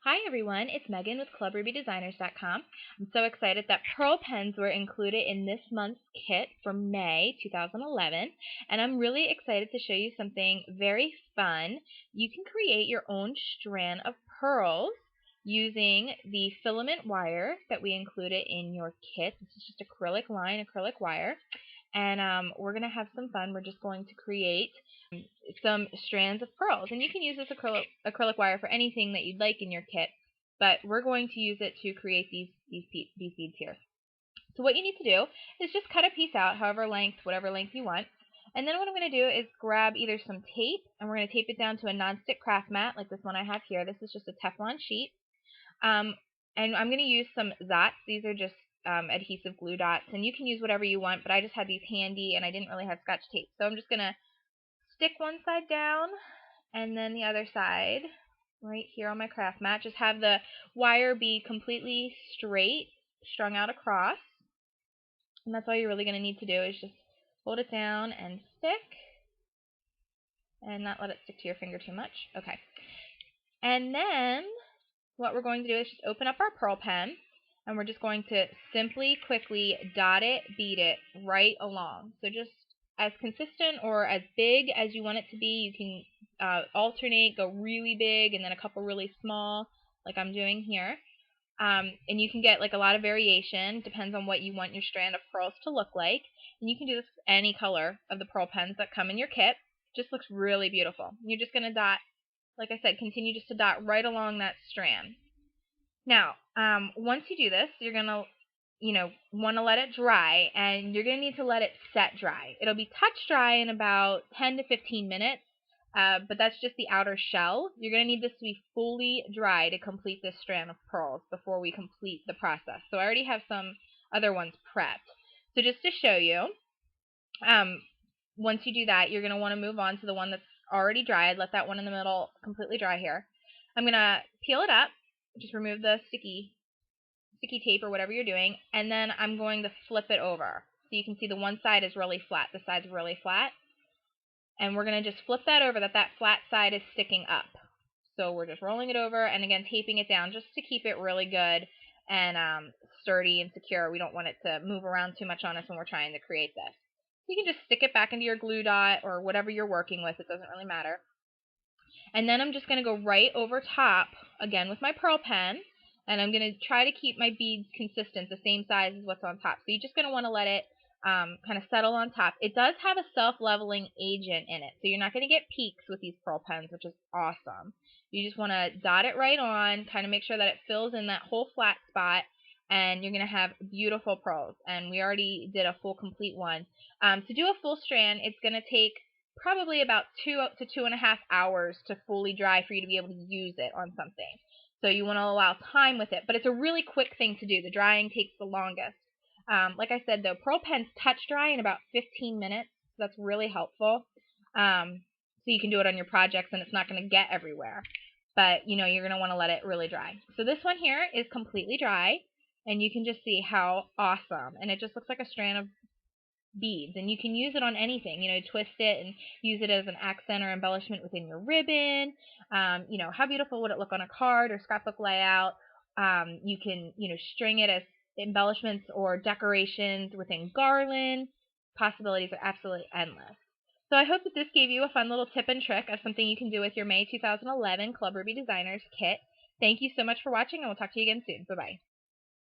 Hi everyone, it's Megan with ClubRubyDesigners.com. I'm so excited that pearl pens were included in this month's kit for May 2011, and I'm really excited to show you something very fun. You can create your own strand of pearls using the filament wire that we included in your kit. This is just acrylic line, acrylic wire, and we're going to have some fun. We're just going to create some strands of pearls. And you can use this acrylic wire for anything that you'd like in your kit, but we're going to use it to create these beads here. So what you need to do is just cut a piece out, whatever length you want. And then what I'm going to do is grab either some tape, and we're going to tape it down to a non-stick craft mat like this one I have here. This is just a Teflon sheet. And I'm going to use some Zots. These are just adhesive glue dots, and you can use whatever you want, but I just had these handy, and I didn't really have Scotch tape. So I'm just going to stick one side down and then the other side right here on my craft mat. Just have the wire be completely straight, strung out across. And that's all you're really going to need to do is just hold it down and stick. And not let it stick to your finger too much. Okay. And then what we're going to do is just open up our pearl pen. And we're just going to simply, quickly dot it, bead it right along. So just as consistent or as big as you want it to be. You can alternate, go really big and then a couple really small, like I'm doing here. And you can get like a lot of variation, depends on what you want your strand of pearls to look like. And you can do this with any color of the pearl pens that come in your kit. Just looks really beautiful. You're just going to dot, like I said, continue just to dot right along that strand. Now, once you do this, you're going to want to let it dry, and you're going to need to let it set dry. It'll be touch dry in about 10 to 15 minutes, but that's just the outer shell. You're going to need this to be fully dry to complete this strand of pearls before we complete the process. So I already have some other ones prepped. So just to show you, once you do that, you're going to want to move on to the one that's already dried. Let that one in the middle completely dry here. I'm going to peel it up, just remove the sticky tape or whatever you're doing, and then I'm going to flip it over. So you can see the one side is really flat, the side's really flat. And we're going to just flip that over, that flat side is sticking up. So we're just rolling it over and again taping it down just to keep it really good and sturdy and secure. We don't want it to move around too much on us when we're trying to create this. You can just stick it back into your glue dot or whatever you're working with. It doesn't really matter. And then I'm just going to go right over top again with my pearl pen. And I'm going to try to keep my beads consistent, the same size as what's on top. So you're just going to want to let it kind of settle on top. It does have a self-leveling agent in it, so you're not going to get peaks with these pearl pens, which is awesome. You just want to dot it right on, kind of make sure that it fills in that whole flat spot, and you're going to have beautiful pearls. And we already did a full complete one. To do a full strand, it's going to take probably about 2 to 2.5 hours to fully dry for you to be able to use it on something. So you want to allow time with it, but it's a really quick thing to do. The drying takes the longest. Like I said, though, pearl pens touch dry in about 15 minutes. So that's really helpful. So you can do it on your projects and it's not going to get everywhere. But, you're going to want to let it really dry. So this one here is completely dry, and you can just see how awesome. And it just looks like a strand of beads, and you can use it on anything, twist it and use it as an accent or embellishment within your ribbon. How beautiful would it look on a card or scrapbook layout? You can, string it as embellishments or decorations within garland. Possibilities are absolutely endless. So I hope that this gave you a fun little tip and trick of something you can do with your May 2011 Club Ruby Designers kit. Thank you so much for watching, and we'll talk to you again soon. Bye-bye.